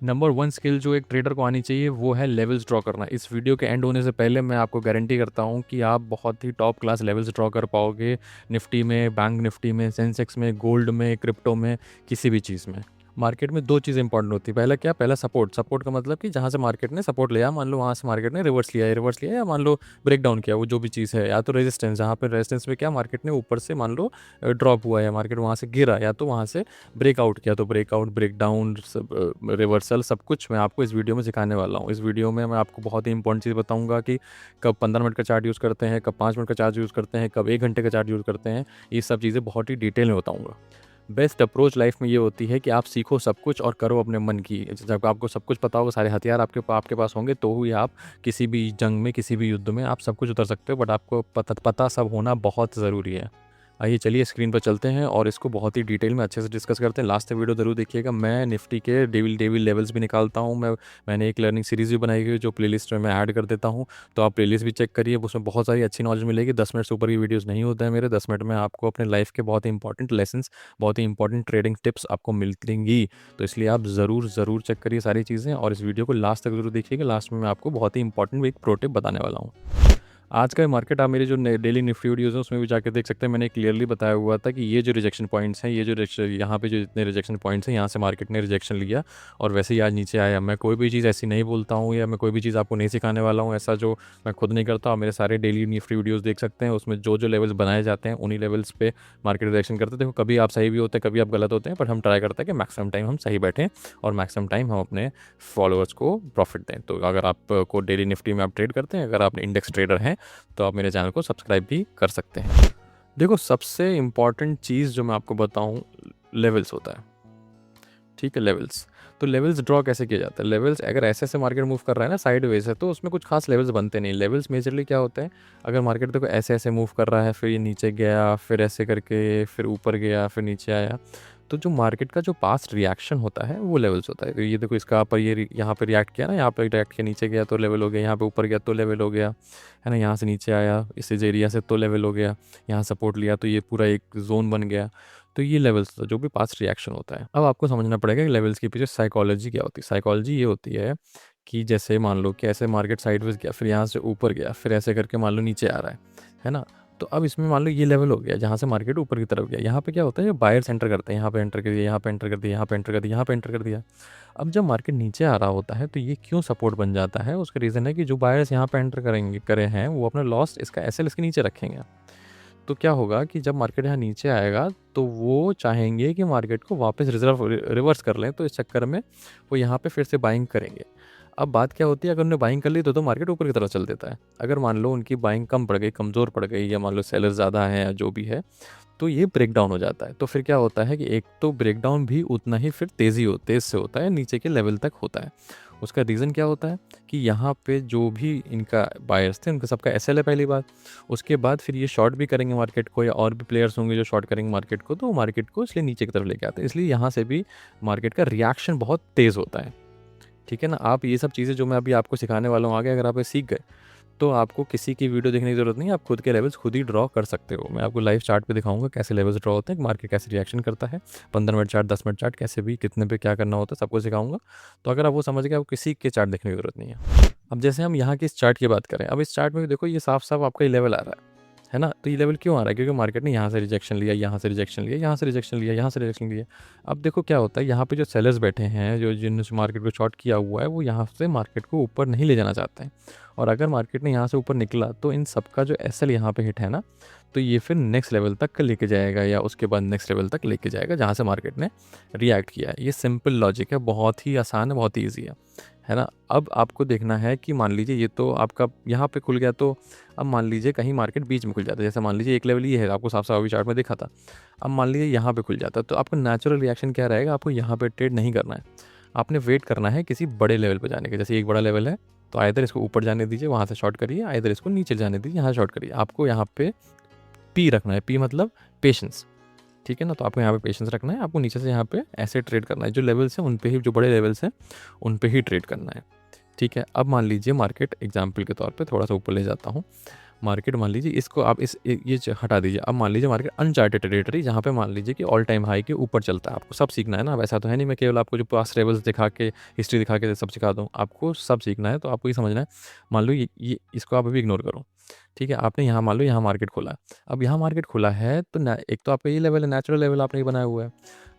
Number one skill जो एक trader को आनी चाहिए वो है लेवल्स ड्रॉ करना। इस वीडियो के एंड होने से पहले मैं आपको गारंटी करता हूँ कि आप बहुत ही टॉप क्लास लेवल्स ड्रॉ कर पाओगे, निफ्टी में, बैंक निफ्टी में, सेंसेक्स में, गोल्ड में, क्रिप्टो में, किसी भी चीज़ में। मार्केट में दो चीज़ें इंपॉर्टेंट होती है। पहला क्या, पहला सपोर्ट। सपोर्ट का मतलब कि जहाँ से मार्केट ने सपोर्ट लिया, मान लो वहाँ से मार्केट ने रिवर्स लिया, या मान लो ब्रेक डाउन किया, वो जो भी चीज़ है। या तो रेजिस्टेंस, जहाँ पर रेजिस्टेंस में क्या, मार्केट ने ऊपर से मान लो ड्रॉप हुआ है, मार्केट वहाँ से गिरा, या तो वहाँ से ब्रेकआउट किया, तो ब्रेकआउट, ब्रेकडाउन, रिवर्सल, सब कुछ मैं आपको इस वीडियो में सिखाने वाला हूँ। इस वीडियो में मैं आपको बहुत ही इंपॉर्टेंट चीज़ बताऊँगा कि कब 15 मिनट का चार्ट यूज़ करते हैं, कब 5 मिनट का चार्ट यूज़ करते हैं, कब 1 घंटे का चार्ट यूज़ करते हैं। ये सब चीज़ें बहुत ही डिटेल में बताऊँगा। बेस्ट अप्रोच लाइफ में ये होती है कि आप सीखो सब कुछ और करो अपने मन की। जब आपको सब कुछ पता होगा, सारे हथियार आपके पास होंगे, तो ही आप किसी भी जंग में, किसी भी युद्ध में आप सब कुछ उतर सकते हो। बट आपको पता सब होना बहुत ज़रूरी है। आइए चलिए स्क्रीन पर चलते हैं और इसको बहुत ही डिटेल में अच्छे से डिस्कस करते हैं। लास्ट तक वीडियो ज़रूर देखिएगा। मैं निफ्टी के डेविल लेवल्स भी निकालता हूँ। मैंने एक लर्निंग सीरीज़ भी बनाई हुई है जो प्लेलिस्ट में मैं ऐड कर देता हूँ, तो आप प्लेलिस्ट भी चेक करिए, उसमें बहुत सारी अच्छी नॉलेज मिलेगी। 10 मिनट से ऊपर की वीडियोज़ नहीं होते हैं मेरे। 10 मिनट में आपको अपने लाइफ के बहुत ही इंपॉर्टेंट लेसन्स, बहुत ही इंपॉर्टेंट ट्रेडिंग टिप्स आपको मिलेंगी। तो इसलिए आप ज़रूर चेक करिए सारी चीज़ें और इस वीडियो को लास्ट तक ज़रूर देखिएगा। लास्ट में मैं आपको बहुत ही इंपॉर्टेंट एक प्रो टिप बताने वाला हूँ। आज का मार्केट आप मेरे जो डेली निफ्टी वीडियोज़ हैं उसमें भी जाकर देख सकते हैं। मैंने क्लियरली बताया हुआ था कि ये जो रिजेक्शन पॉइंट्स हैं, ये जो यहाँ पे जो जितने रिजेक्शन पॉइंट्स हैं, यहाँ से मार्केट ने रिजेक्शन लिया और वैसे ही आज नीचे आया। मैं कोई भी चीज़ ऐसी नहीं बोलता हूँ या मैं कोई भी चीज़ आपको नहीं सिखाने वाला हूँ, ऐसा जो मैं खुद नहीं करता। और मेरे सारे डेली निफ्टी वीडियोज़ देख सकते हैं, उसमें जो लेवल्स बनाए जाते हैं उन्हीं लेवल्स पे मार्केट रिजेक्शन करते हैं। देखो, कभी आप सही भी होते हैं, कभी आप गलत होते हैं, बट हम ट्राई करते हैं कि मैक्सिमम टाइम हम सही बैठें और मैक्सिमम टाइम हम अपने फॉलोअर्स को प्रॉफिट दें। तो अगर आपको डेली निफ्टी में आप ट्रेड करते हैं, अगर आप इंडेक्स ट्रेडर हैं, तो आप मेरे चैनल को सब्सक्राइब भी कर सकते हैं। देखो, सबसे इम्पॉर्टेंट चीज़ जो मैं आपको बताऊं, लेवल्स होता है। ठीक है, लेवल्स। तो लेवल्स ड्रॉ कैसे किया जाता है? लेवल्स अगर ऐसे मार्केट मूव कर रहा है ना, साइडवेज है, तो उसमें कुछ खास लेवल्स बनते नहीं। लेवल्स मेजरली क्या होते हैं, अगर मार्केट देखो ऐसे मूव कर रहा है, फिर ये नीचे गया, फिर ऐसे करके फिर ऊपर गया, फिर नीचे आया, तो जो मार्केट का जो पास्ट रिएक्शन होता है वो लेवल्स होता है। तो ये देखो, इसका पर ये यहाँ पे रिएक्ट किया ना, यहाँ पे रिएक्ट किया, नीचे गया तो लेवल हो गया, यहाँ पे ऊपर गया तो लेवल हो गया, है ना, यहाँ से नीचे आया इस एरिया से तो लेवल हो गया, यहाँ सपोर्ट लिया तो ये पूरा एक जोन बन गया। तो ये लेवल्स जो भी पास्ट रिएक्शन होता है। अब आपको समझना पड़ेगा कि लेवल्स के पीछे साइकोलॉजी क्या होती है। साइकोलॉजी ये होती है कि जैसे मान लो कि ऐसे मार्केट साइडवेज गया, फिर यहाँ से ऊपर गया, फिर ऐसे करके मान लो नीचे आ रहा है ना। तो अब इसमें मान लो ये लेवल हो गया जहाँ से मार्केट ऊपर की तरफ गया। यहाँ पे क्या होता है, बायर्स एंटर करते हैं, यहाँ पे एंटर कर दिया, यहाँ पे एंटर कर दिया, यहाँ पे एंटर कर दिया, यहाँ पे एंटर कर दिया। अब जब मार्केट नीचे आ रहा होता है तो ये क्यों सपोर्ट बन जाता है, उसका रीज़न है कि जो बायर्स यहाँ पे एंटर करे हैं वो अपना लॉस, इसका एसएल इसके नीचे रखेंगे। तो क्या होगा कि जब मार्केट यहाँ नीचे आएगा तो वो चाहेंगे कि मार्केट को वापस रिवर्स कर लें, तो इस चक्कर में वो यहाँ पे फिर से बाइंग करेंगे। अब बात क्या होती है, अगर उन्होंने बाइंग कर ली तो मार्केट ऊपर की तरफ चल देता है। अगर मान लो उनकी बाइंग कम पड़ गई, कमज़ोर पड़ गई, या मान लो सेलर ज़्यादा है या जो भी है, तो ये ब्रेक डाउन हो जाता है। तो फिर क्या होता है कि एक तो ब्रेक डाउन भी उतना ही फिर तेज़ से होता है, नीचे के लेवल तक होता है। उसका रीज़न क्या होता है कि यहाँ पे जो भी इनका बायर्स थे उनका सबका एसएल है, पहली बात। उसके बाद फिर ये शॉर्ट भी करेंगे मार्केट को, या और भी प्लेयर्स होंगे जो शॉर्ट करेंगे मार्केट को, तो मार्केट को इसलिए नीचे की तरफ लेके आते हैं। इसलिए यहाँ से भी मार्केट का रिएक्शन बहुत तेज़ होता है। ठीक है ना। आप ये सब चीज़ें जो मैं अभी आपको सिखाने वाला हूँ आगे, अगर आप ये सीख गए तो आपको किसी की वीडियो देखने की ज़रूरत नहीं है, आप खुद के लेवल्स खुद ही ड्रॉ कर सकते हो। मैं आपको लाइव चार्ट पे दिखाऊंगा कैसे लेवल्स ड्रॉ होते हैं, मार्केट कैसे रिएक्शन करता है, 15 मिनट चार्ट, 10 मिनट चार्ट, कैसे भी कितने पे क्या करना होता है, सबको सिखाऊंगा। तो अगर आप वो समझ गए, आपको किसी के चार्ट देखने की ज़रूरत नहीं है। अब जैसे हम यहाँ की इस चार्ट की बात करें, अब इस चार्ट में भी देखो ये साफ साफ आपका ये लेवल आ रहा है ना। तो ये लेवल क्यों आ रहा है, क्योंकि मार्केट ने यहाँ से रिजेक्शन लिया, यहाँ से रिजेक्शन लिया, यहाँ से रिजेक्शन लिया, यहाँ से रिजेक्शन लिया। अब देखो क्या होता है, यहाँ पे जो सेलर्स बैठे हैं, जो जिन्होंने मार्केट को शॉर्ट किया हुआ है, वो यहाँ से मार्केट को ऊपर नहीं ले जाना चाहते हैं। और अगर मार्केट ने यहाँ से ऊपर निकला तो इन सबका जो एसएल यहाँ पे हिट है ना, तो ये फिर नेक्स्ट लेवल तक लेके जाएगा, या उसके बाद नेक्स्ट लेवल तक लेके जाएगा जहाँ से मार्केट ने रिएक्ट किया है। ये सिंपल लॉजिक है, बहुत ही आसान है, बहुत ही ईजी है ना। अब आपको देखना है कि मान लीजिए ये तो आपका यहाँ पे खुल गया, तो अब मान लीजिए कहीं मार्केट बीच में खुल जाता है, जैसे मान लीजिए एक लेवल ये है, आपको साफ साफ अभी चार्ट में दिखा था। अब मान लीजिए यहाँ पे खुल जाता है, तो आपका नेचुरल रिएक्शन क्या रहेगा, आपको यहाँ पे ट्रेड नहीं करना है, आपने वेट करना है किसी बड़े लेवल पर जाने के। जैसे एक बड़ा लेवल है, तो आइदर इसको ऊपर जाने दीजिए, वहाँ से शॉर्ट करिए, आइदर इसको नीचे जाने दीजिए, यहाँ शॉर्ट करिए। आपको यहाँ पे पी रखना है, पी मतलब पेशेंस। ठीक है ना। तो आपको यहाँ पे पेशेंस रखना है, आपको नीचे से यहाँ पे ऐसे ट्रेड करना है, जो लेवल्स हैं उन पे ही, जो बड़े लेवल्स हैं उन पे ही ट्रेड करना है। ठीक है। अब मान लीजिए मार्केट एग्जाम्पल के तौर पे थोड़ा सा ऊपर ले जाता हूँ, मार्केट मान लीजिए इसको आप हटा दीजिए। अब मान लीजिए मार्केट अनचार्टेड टेरिटरी, जहाँ पे मान लीजिए कि ऑल टाइम हाई के ऊपर चलता है। आपको सब सीखना है ना, अब ऐसा तो है नहीं मैं केवल आपको जो पास्ट लेवल्स दिखा के, हिस्ट्री दिखा के सब सिखा दूँ। आपको सब सीखना है, तो आपको ये समझना है। मान लो ये इसको आप अभी इग्नोर करो, ठीक है। आपने यहाँ मान लो यहाँ मार्केट खोला। अब यहाँ मार्केट खुला है तो एक तो आपका ये लेवल है, नेचुरल लेवल आपने ये बनाया हुआ है।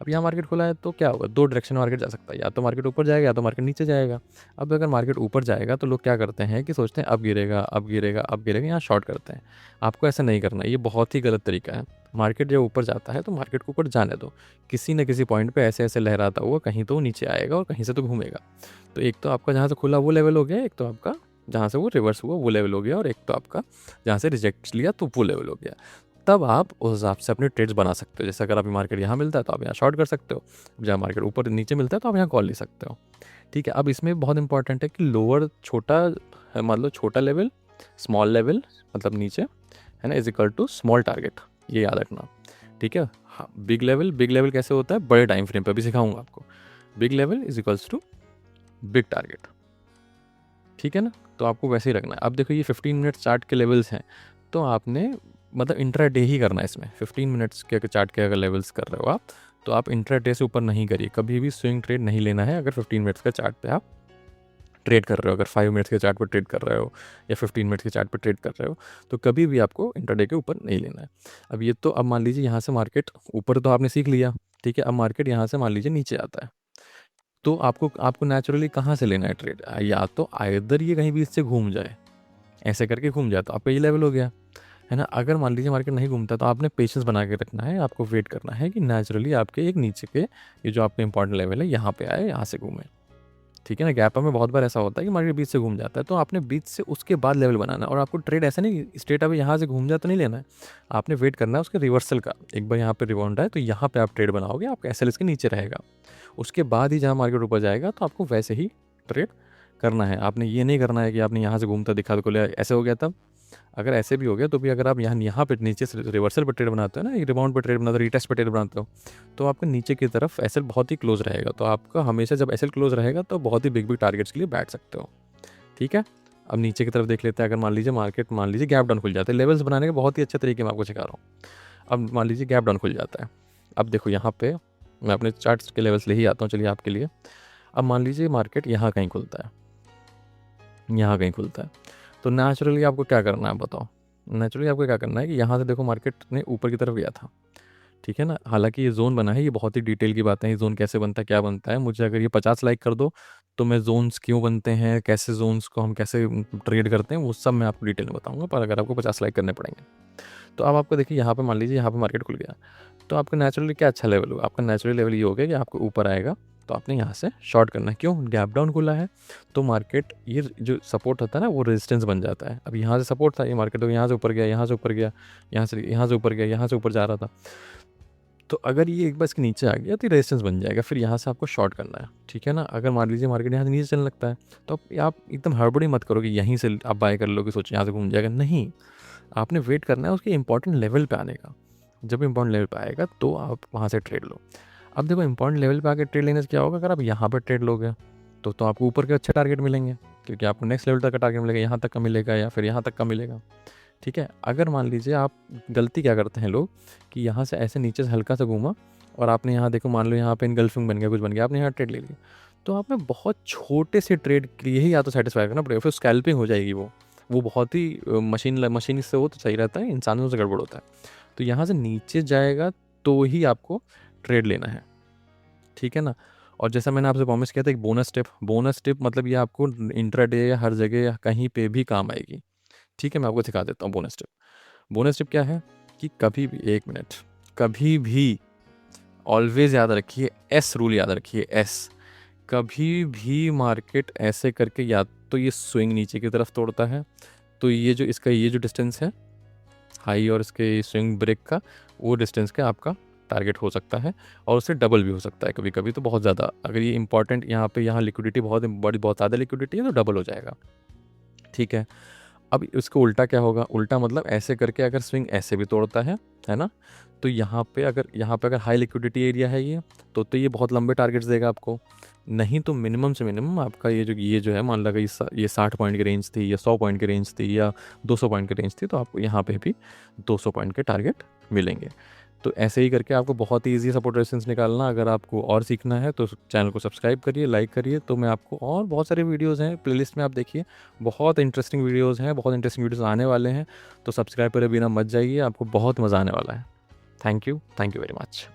अब यहाँ मार्केट खुला है तो क्या होगा, दो डायरेक्शन मार्केट जा सकता है, या तो मार्केट ऊपर जाएगा या तो मार्केट नीचे जाएगा। अब अगर मार्केट ऊपर जाएगा तो लोग क्या करते हैं कि सोचते हैं अब गिरेगा, अब गिरेगा, अब गिरेगा, यहाँ शॉर्ट करते हैं। आपको ऐसा नहीं करना, ये बहुत ही गलत तरीका है। मार्केट जब ऊपर जाता है तो मार्केट को ऊपर जाने दो, किसी न किसी पॉइंट पे ऐसे ऐसे लहराता हुआ कहीं तो नीचे आएगा और कहीं से तो घूमेगा। तो एक तो आपका जहाँ से खुला वो लेवल हो गया, एक तो आपका जहाँ से वो रिवर्स हुआ वो लेवल हो गया, और एक तो आपका जहाँ से रिजेक्ट लिया तो वो लेवल हो गया। तब आप उस हिसाब से अपने ट्रेड्स बना सकते हो। जैसे अगर अभी मार्केट यहाँ मिलता है तो आप यहाँ शॉर्ट कर सकते हो, जहाँ मार्केट ऊपर नीचे मिलता है तो आप यहाँ कॉल ले सकते हो, ठीक है। अब इसमें बहुत इंपॉर्टेंट है कि लोअर छोटा, मान लो छोटा लेवल, स्मॉल लेवल मतलब नीचे है ना, is equal to small target, ये याद रखना, ठीक है। हाँ, बिग लेवल कैसे होता है, बड़े टाइम फ्रेम पे भी सिखाऊंगा आपको। Big level is equals to big target, ठीक है ना। तो आपको वैसे ही रखना है। अब देखो ये 15 मिनट चार्ट के लेवल्स हैं, तो आपने मतलब इंट्रा डे ही करना है इसमें। 15 मिनट्स के चार्ट के अगर लेवल्स कर रहे हो आप, तो आप इंट्रा डे से ऊपर नहीं करिए, कभी भी स्विंग ट्रेड नहीं लेना है। अगर 15 मिनट्स का चार्ट पे आप ट्रेड कर रहे हो, अगर 5 मिनट्स के चार्ट पर ट्रेड कर रहे हो या 15 मिनट्स के चार्ट पर ट्रेड कर रहे हो, तो कभी भी आपको इंट्राडे के ऊपर नहीं लेना है। अब ये तो, अब मान लीजिए यहाँ से मार्केट ऊपर तो आपने सीख लिया, ठीक है। अब मार्केट यहाँ से मान लीजिए नीचे आता है, तो आपको आपको नेचुरली कहाँ से लेना है ट्रेड, या तो आइदर ये कहीं भी इससे घूम जाए, ऐसे करके घूम जाए तो आपका ये लेवल हो गया, है ना। अगर मान लीजिए मार्केट नहीं घूमता तो आपने पेशेंस बना के रखना है, आपको वेट करना है कि नेचुरली आपके एक नीचे के ये जो आपका इंपॉर्टेंट लेवल है यहाँ पे आए, यहाँ से घूमे, ठीक है ना। गैप में बहुत बार ऐसा होता है कि मार्केट बीच से घूम जाता है, तो आपने बीच से उसके बाद लेवल बनाना है। और आपको ट्रेड ऐसा नहीं स्ट्रेट अभी यहाँ से घूम जाए तो नहीं लेना है, आपने वेट करना है उसके रिवर्सल का। एक बार यहाँ पे रिबाउंड आए तो यहाँ पे आप ट्रेड बनाओगे, आपका एसएल इसके नीचे रहेगा, उसके बाद ही जहाँ मार्केट ऊपर जाएगा तो आपको वैसे ही ट्रेड करना है। आपने ये नहीं करना है कि आपने यहाँ से घूमता दिखा तो लिया, ऐसे हो गया तब। अगर ऐसे भी हो गया तो भी अगर आप यहाँ पे नीचे से रिवर्सल पर ट्रेड बनाते हो ना, एक रिबाउंड पर ट्रेड बनाते हो, रिटेस्ट पर ट्रेड बनाते हो, तो आपके नीचे की तरफ एसएल बहुत ही क्लोज रहेगा। तो आपका हमेशा जब एसएल क्लोज रहेगा तो बहुत ही बिग टारगेट्स के लिए बैठ सकते हो, ठीक है। अब नीचे की तरफ देख लेते हैं। अगर मान लीजिए मार्केट गैप डाउन खुल जाता है, लेवल्स बनाने के बहुत ही अच्छे तरीके मैं आपको सिखा रहा हूँ। अब मान लीजिए गैप डाउन खुल जाता है। अब देखो यहाँ पे मैं अपने चार्ट्स के लेवल्स ले ही आता हूँ, चलिए आपके लिए। अब मान लीजिए मार्केट यहाँ कहीं खुलता है, यहाँ कहीं खुलता है, तो नेचुरली आपको क्या करना है बताओ। नेचुरली आपको क्या करना है कि यहाँ से देखो मार्केट ने ऊपर की तरफ गया था, ठीक है ना। हालांकि ये जोन बना है, ये बहुत ही डिटेल की बातें हैं, ये जोन कैसे बनता है, क्या बनता है, मुझे अगर ये 50 लाइक कर दो तो मैं जोन्स क्यों बनते हैं, कैसे जोन्स को हम कैसे ट्रेड करते हैं, वो सब मैं आपको डिटेल में बताऊंगा, पर अगर आपको 50 लाइक करने पड़ेंगे। तो अब आपको देखिए यहाँ पे मान लीजिए यहाँ पे मार्केट खुल गया, तो आपका नेचुरली क्या अच्छा लेवल होगा, आपका नेचुरली लेवल ये हो गया कि आपको ऊपर आएगा तो आपने यहाँ से शॉर्ट करना है। क्यों, गैप डाउन खुला है तो मार्केट ये जो सपोर्ट होता है ना वो रेजिस्टेंस बन जाता है। अब यहाँ से सपोर्ट था, ये मार्केट तो यहाँ से ऊपर गया, यहाँ से ऊपर गया, यहाँ से ऊपर गया, यहाँ से ऊपर जा रहा था, तो अगर ये एक बार इसके नीचे आ गया तो रेजिस्टेंस बन जाएगा, फिर यहाँ से आपको शॉर्ट करना है, ठीक है ना। अगर मान लीजिए मार्केट यहाँ से नीचे चलने लगता है तो आप एकदम हड़बड़ी मत करो कि यहीं से आप बाय कर लो कि सोचो यहाँ से घूम जाएगा, नहीं। आपने वेट करना है उसके इंपॉर्टेंट लेवल पे आने का। जब इंपॉर्टेंट लेवल पे आएगा तो आप वहाँ से ट्रेड लो। अब देखो इंपॉर्टेंट लेवल पे आके ट्रेड लेने से क्या होगा, अगर आप यहाँ पर ट्रेड लोगे तो आपको ऊपर के अच्छे टारगेट मिलेंगे, क्योंकि आपको नेक्स्ट लेवल तक का टारगेट मिलेगा, यहाँ तक का मिलेगा या फिर यहाँ तक का मिलेगा, ठीक है। अगर मान लीजिए आप गलती क्या करते हैं लोग कि यहाँ से ऐसे नीचे से हल्का सा घूमा और आपने यहाँ देखो मान लो यहाँ पे इनगल्फिंग बन गया, कुछ बन गया, आपने यहाँ ट्रेड ले लिया, तो आपने बहुत छोटे से ट्रेड के लिए ही या तो सेटिस्फाई करना पड़ेगा, फिर स्कैल्पिंग हो जाएगी। वो बहुत ही मशीन से हो तो सही रहता है, इंसानों से गड़बड़ होता है। तो यहाँ से नीचे जाएगा तो ही आपको ट्रेड लेना है, ठीक है ना। और जैसा मैंने आपसे प्रॉमिस किया था एक बोनस टिप मतलब ये आपको इंट्राडे या हर जगह या कहीं पे भी काम आएगी, ठीक है। मैं आपको सिखा देता हूँ बोनस टिप क्या है कि कभी भी, एक मिनट, कभी भी ऑलवेज याद रखिए, एस रूल याद रखिए, एस। कभी भी मार्केट ऐसे करके या तो ये स्विंग नीचे की तरफ तोड़ता है, तो ये जो डिस्टेंस है हाई और इसके स्विंग ब्रेक का, वो डिस्टेंस का आपका टारगेट हो सकता है, और उससे डबल भी हो सकता है कभी कभी, तो बहुत ज़्यादा अगर ये इंपॉर्टेंट यहाँ लिक्विडिटी बहुत ज़्यादा लिक्विडिटी है तो डबल हो जाएगा, ठीक है। अब इसको उल्टा क्या होगा, उल्टा मतलब ऐसे करके अगर स्विंग ऐसे भी तोड़ता है ना, तो यहाँ पे अगर हाई लिक्विडिटी एरिया है ये, तो ये बहुत लंबे टारगेट्स देगा आपको। नहीं तो मिनिमम से मिनिमम आपका ये जो है, मान लगा ये 60 पॉइंट की रेंज थी, या 100 पॉइंट की रेंज थी, या 200 पॉइंट की रेंज थी, तो आपको यहाँ पे भी 200 पॉइंट के टारगेट मिलेंगे। तो ऐसे ही करके आपको बहुत ही ईजी सपोर्ट रेजिस्टेंस निकालना। अगर आपको और सीखना है तो चैनल को सब्सक्राइब करिए, लाइक करिए। तो मैं आपको और बहुत सारे वीडियोज़ हैं प्लेलिस्ट में, आप देखिए, बहुत इंटरेस्टिंग वीडियोज़ हैं, बहुत इंटरेस्टिंग वीडियोज़ आने वाले हैं। तो सब्सक्राइब करे बिना मत जाइए, आपको बहुत मज़ा आने वाला है। Thank you very much.